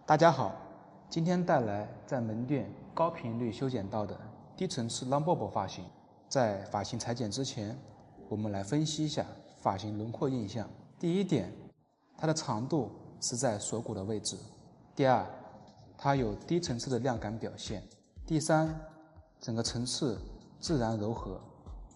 大家好，今天带来在门店高频率修剪到的低层次 long bob 发型。在发型裁剪之前，我们来分析一下发型轮廓印象。第一点，它的长度是在锁骨的位置。第二，它有低层次的量感表现。第三，整个层次自然柔和，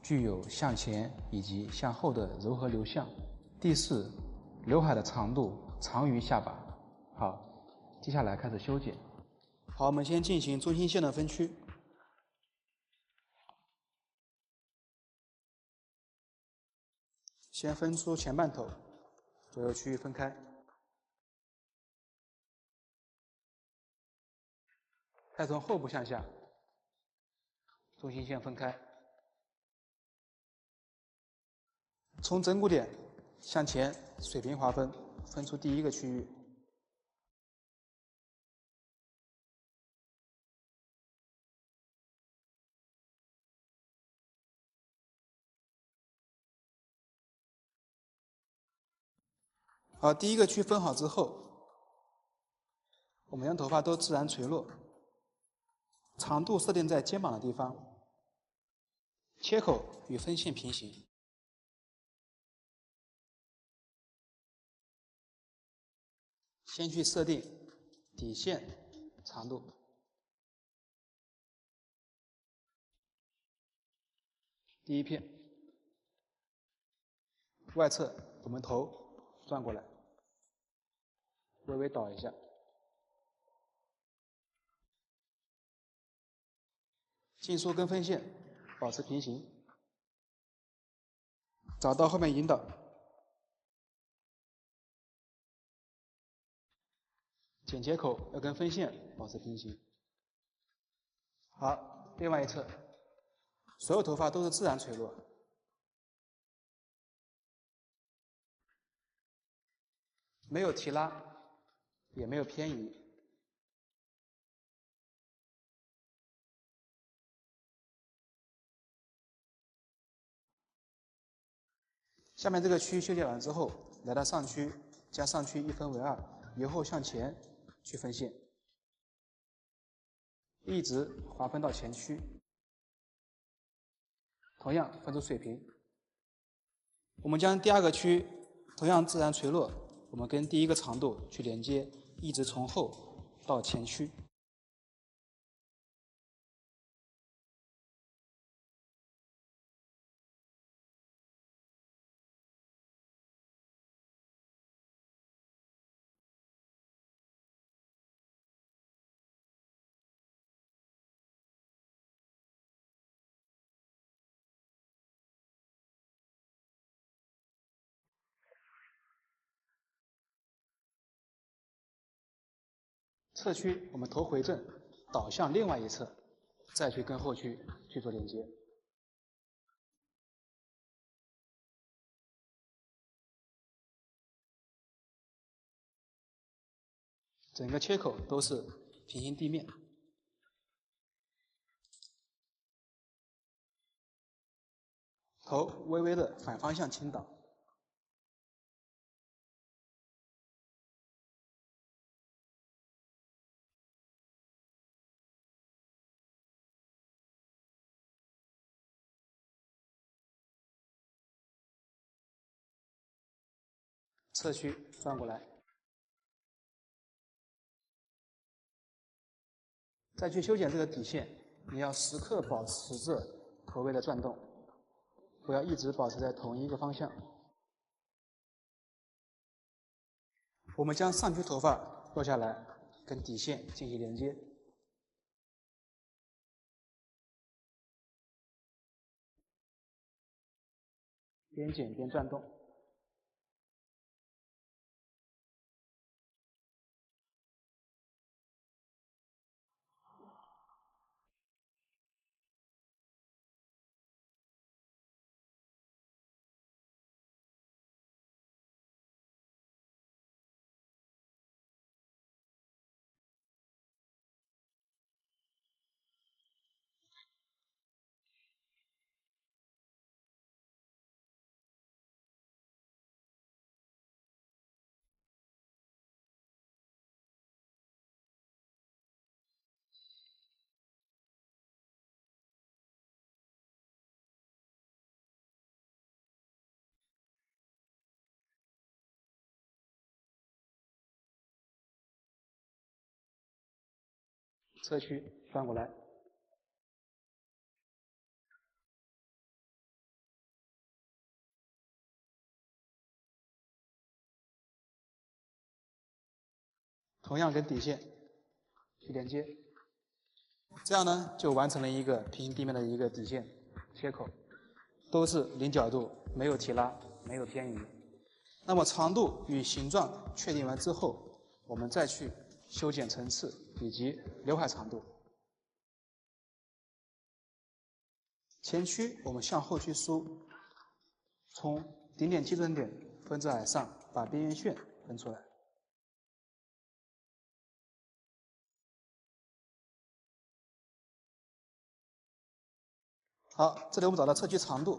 具有向前以及向后的柔和流向。第四，刘海的长度长于下巴。好，接下来开始修剪。好，我们先进行中心线的分区。先分出前半头，左右区域分开。再从后部向下，中心线分开。从枕骨点向前水平划分，分出第一个区域。好，第一个区分好之后，我们将头发都自然垂落，长度设定在肩膀的地方，切口与分线平行。先去设定底线长度，第一片，外侧我们头转过来，微微倒一下，净梳跟分线保持平行，找到后面引导，剪切口要跟分线保持平行。好，另外一侧，所有头发都是自然垂落，没有提拉，也没有偏移。下面这个区域修剪完之后，来到上区，将上区一分为二，由后向前去分线，一直划分到前区，同样分出水平。我们将第二个区同样自然垂落，我们跟第一个长度去连接，一直从后到前区。侧区我们头回正，倒向另外一侧，再去跟后区去做连接。整个切口都是平行地面。头微微的反方向倾倒。侧区转过来，再去修剪这个底线，你要时刻保持着头微的转动，不要一直保持在同一个方向。我们将上区头发落下来，跟底线进行连接，边剪边转动。侧屈翻过来，同样跟底线去连接，这样呢就完成了一个平行地面的一个底线切口，都是零角度，没有提拉，没有偏移。那么长度与形状确定完之后，我们再去修剪层次以及刘海长度。前屈我们向后去梳，从顶点基准点分至海上，把边缘线分出来。好，这里我们找到侧屈长度，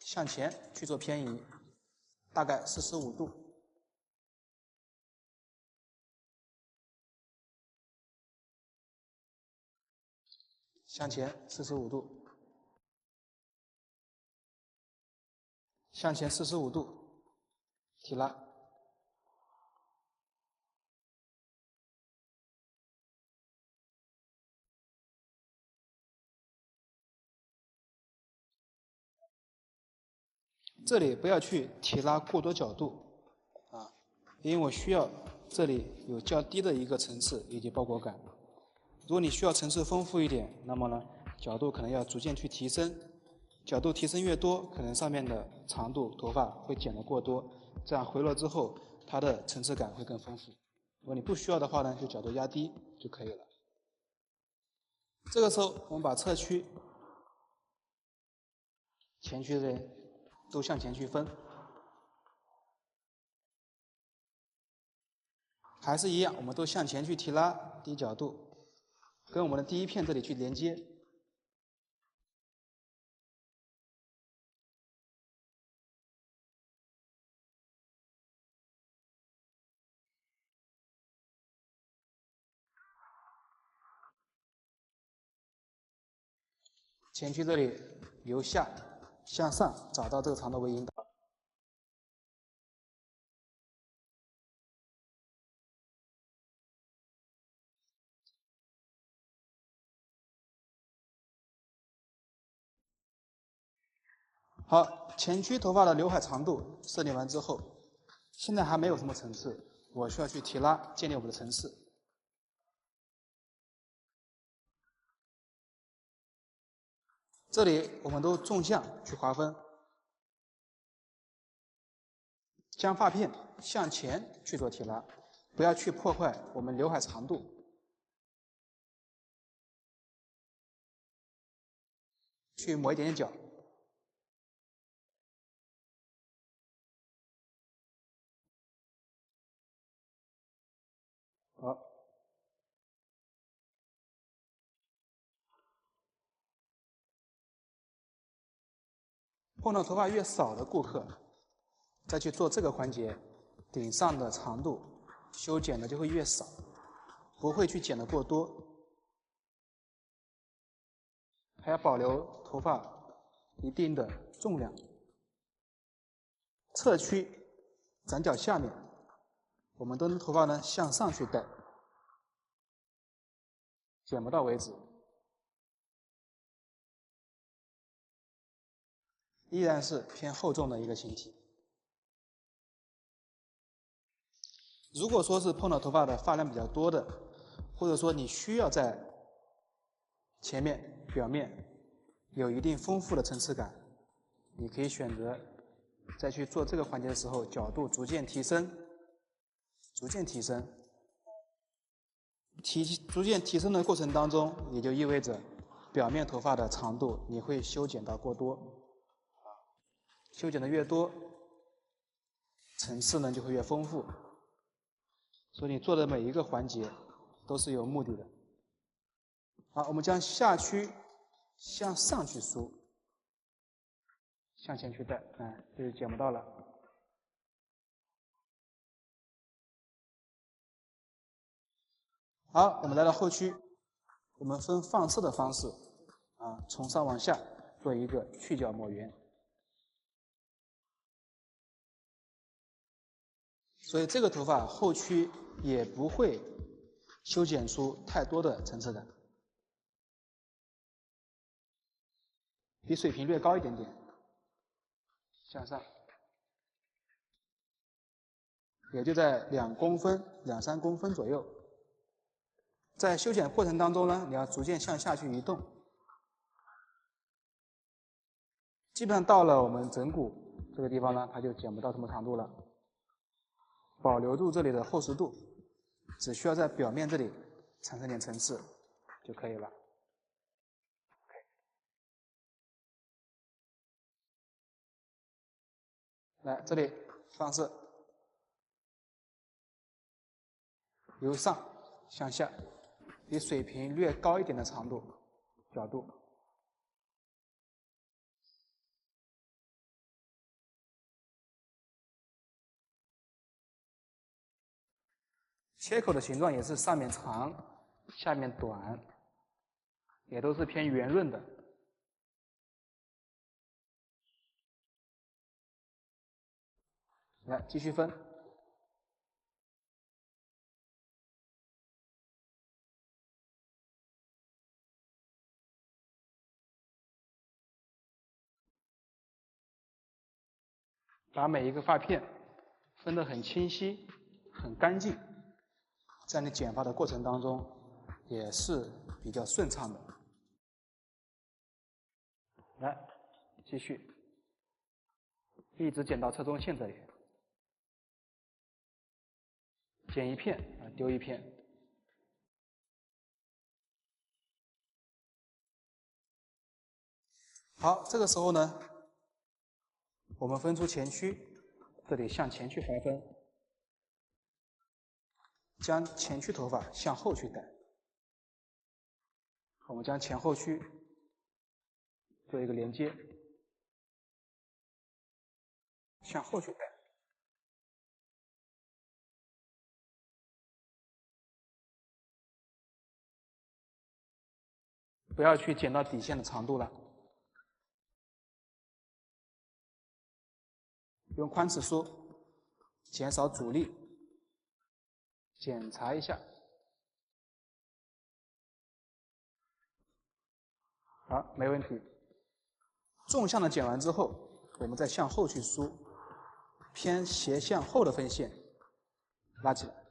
向前去做偏移，大概45度。向前45度，向前45度，提拉。这里不要去提拉过多角度啊，因为我需要这里有较低的一个层次以及包裹感。如果你需要层次丰富一点，那么呢，角度可能要逐渐去提升。角度提升越多，可能上面的长度头发会剪得过多，这样回落之后，它的层次感会更丰富。如果你不需要的话呢，就角度压低就可以了。这个时候，我们把侧屈、前屈的都向前去分，还是一样，我们都向前去提拉，低角度，跟我们的第一片这里去连接。前屈这里由下向上找到这个长度为引导。好，前屈头发的刘海长度设定完之后，现在还没有什么层次，我需要去提拉，建立我们的层次。这里我们都纵向去划分，将发片向前去做提拉，不要去破坏我们刘海长度。去抹一点点角。好，碰到头发越少的顾客，再去做这个环节，顶上的长度修剪的就会越少，不会去剪得过多，还要保留头发一定的重量。侧屈展角下面，我们的头发呢向上去带，剪不到为止，依然是偏厚重的一个形体。如果说是碰到头发的发量比较多的，或者说你需要在前面表面有一定丰富的层次感，你可以选择在去做这个环节的时候，角度逐渐提升，逐渐提升。逐渐提升的过程当中，也就意味着表面头发的长度你会修剪到过多，修剪的越多，层次呢就会越丰富。所以你做的每一个环节都是有目的的。好，我们将下屈向上去梳，向前去带，这就剪不到了。好，我们来到后屈，我们分放射的方式，从上往下做一个去角抹圆。所以这个头发后屈也不会修剪出太多的层次感。比水平略高一点点，向上，也就在2公分、2-3公分左右。在修剪过程当中呢，你要逐渐向下去移动，基本上到了我们枕骨这个地方呢，它就剪不到什么长度了，保留住这里的厚实度，只需要在表面这里产生点层次就可以了。来，这里放射，由上向下，比水平略高一点的长度、角度。切口的形状也是上面长，下面短，也都是偏圆润的。来，继续分。把每一个发片分得很清晰、很干净，在你剪发的过程当中也是比较顺畅的。来，继续，一直剪到侧中线这里，剪一片丢一片。好，这个时候呢，我们分出前区，这里向前去划分，将前区头发向后去带。我们将前后区做一个连接，向后去带。不要去剪到底线的长度了，用宽齿梳减少阻力，检查一下。好，没问题。纵向的剪完之后，我们再向后去梳，偏斜向后的分线拉起来，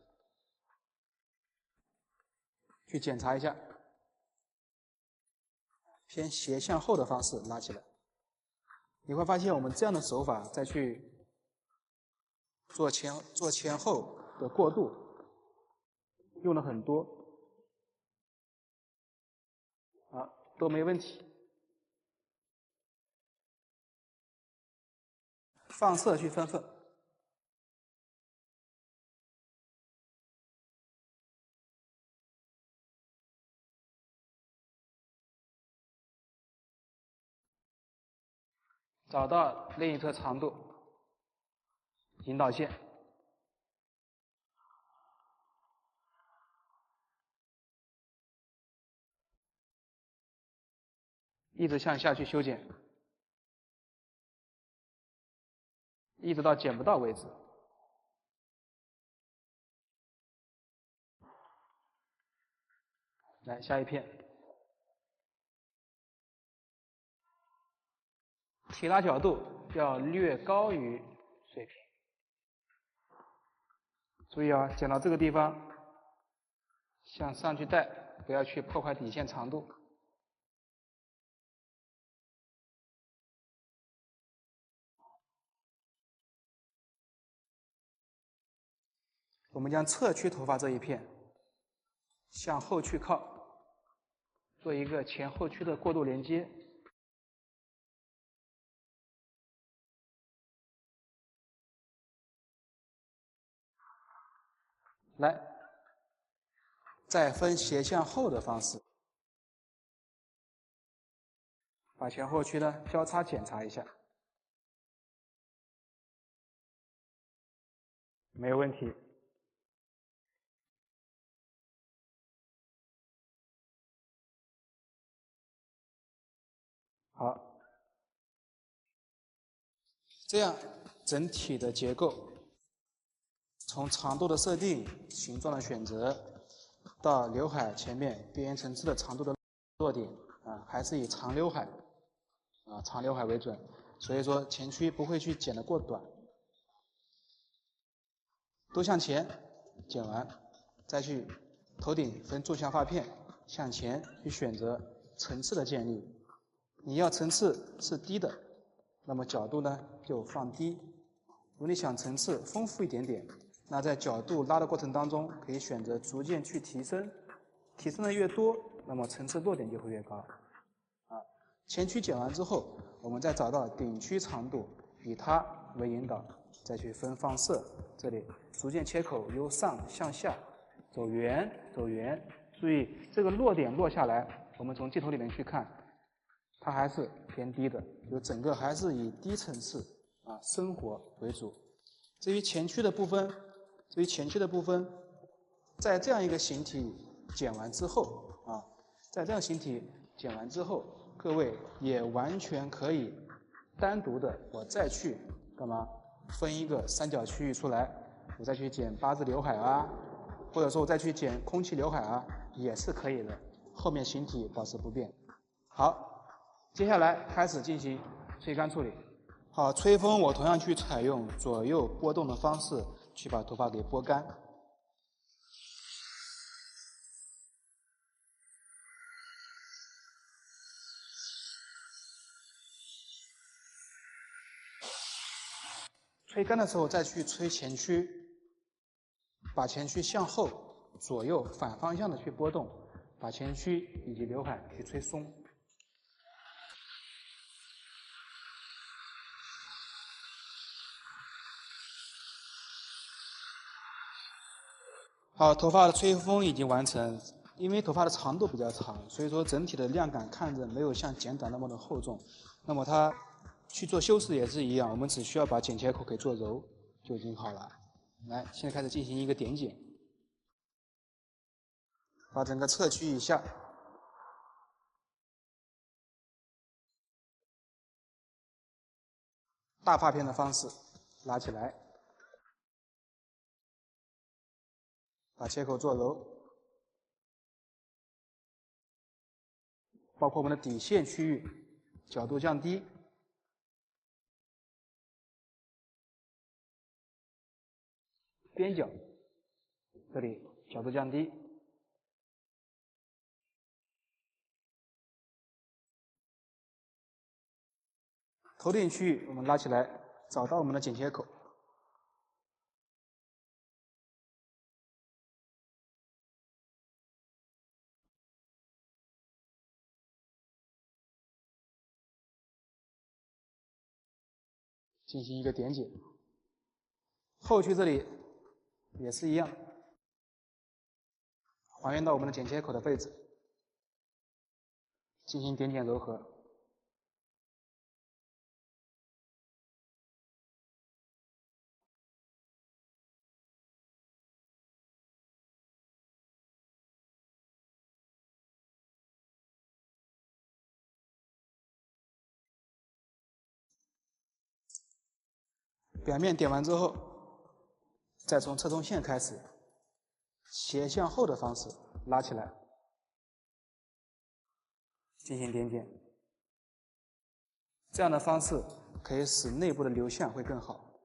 去检查一下，偏斜向后的方式拉起来。你会发现我们这样的手法再去做前后的过渡，用了很多，都没问题。放射去分缝，找到另一侧长度，引导线，一直向下去修剪，一直到剪不到为止。来，下一片，提拉角度要略高于水平。注意啊，剪到这个地方，向上去带，不要去破坏底线长度。我们将侧区头发这一片向后去靠，做一个前后区的过渡连接。来，再分斜向后的方式，把前后区呢交叉检查一下，没有问题。好，这样整体的结构，从长度的设定、形状的选择，到刘海前面边缘层次的长度的落点还是以长刘海长刘海为准。所以说前区不会去剪得过短，都向前剪完，再去头顶分纵向发片，向前去选择层次的建立。你要层次是低的，那么角度呢就放低。如果你想层次丰富一点点，那在角度拉的过程当中，可以选择逐渐去提升，提升的越多，那么层次落点就会越高。前区剪完之后，我们再找到顶区长度，以它为引导，再去分放射。这里逐渐切口由上向下走圆，走圆。注意这个落点落下来，我们从镜头里面去看，它还是偏低的，就整个还是以低层次生活为主。至于前区的部分，在这样一个形体剪完之后各位也完全可以单独的，我再去干嘛？分一个三角区域出来，我再去剪八字刘海或者说我再去剪空气刘海也是可以的。后面形体保持不变。好，接下来开始进行吹干处理。好，吹风我同样去采用左右拨动的方式去把头发给拨干。吹干的时候再去吹前区，把前区向后、左右反方向的去拨动，把前区以及刘海去吹松。好，头发的吹风已经完成。因为头发的长度比较长，所以说整体的量感看着没有像剪短那么的厚重。那么它去做修饰也是一样，我们只需要把剪切口给做柔就已经好了。来，现在开始进行一个点剪，把整个侧区以下大发片的方式拉起来，把切口做柔，包括我们的底线区域角度降低。边角这里角度降低，头顶区域我们拉起来，找到我们的剪切口，进行一个点剪。后区这里也是一样，还原到我们的剪切口的位置，进行点剪柔和。表面点完之后，再从侧中线开始，斜向后的方式拉起来，进行点剪。这样的方式可以使内部的流向会更好，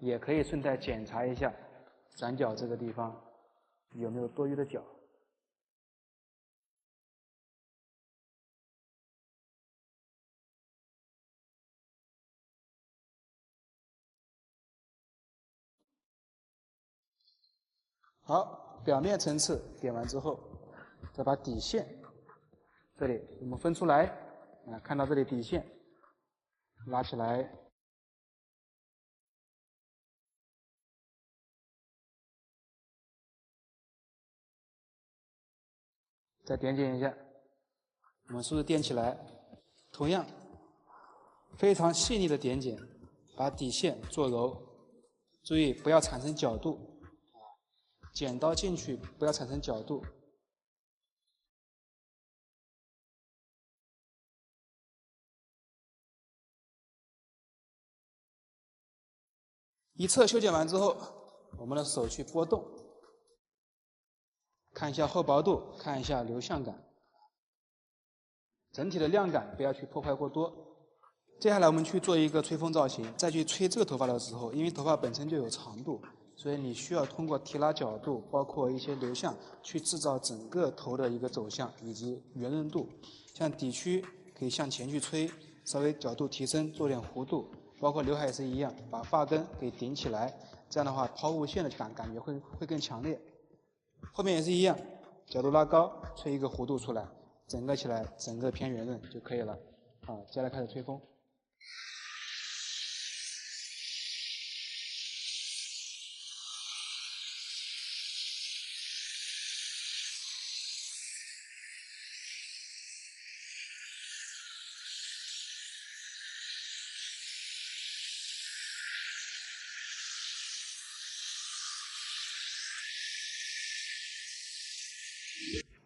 也可以顺带检查一下展角这个地方有没有多余的角。好，表面层次点完之后，再把底线这里我们分出来，看到这里底线拉起来，再点剪一下，我们是不是垫起来？同样非常细腻的点剪，把底线做柔，注意不要产生角度。剪刀进去不要产生角度，一侧修剪完之后，我们的手去拨动，看一下厚薄度，看一下流向感，整体的亮感不要去破坏过多。接下来我们去做一个吹风造型，在去吹这个头发的时候，因为头发本身就有长度，所以你需要通过提拉角度，包括一些流向，去制造整个头的一个走向以及圆润度。像底区可以向前去吹，稍微角度提升，做点弧度，包括刘海也是一样，把发根给顶起来，这样的话抛物线的感觉会更强烈。后面也是一样，角度拉高，吹一个弧度出来，整个起来整个偏圆润就可以了。好，接下来开始吹风。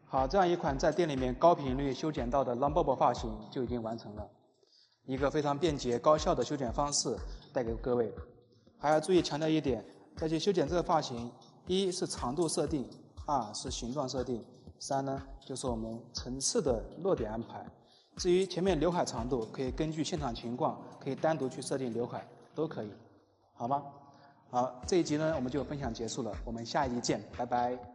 好，这样一款在店里面高频率修剪到的 Long Bob 发型就已经完成了，一个非常便捷高效的修剪方式带给各位。还要注意强调一点，在去修剪这个发型，一是长度设定，二是形状设定，三呢就是我们层次的落点安排。至于前面刘海长度，可以根据现场情况，可以单独去设定刘海，都可以，好吗？好，这一集呢我们就分享结束了，我们下一集见，拜拜。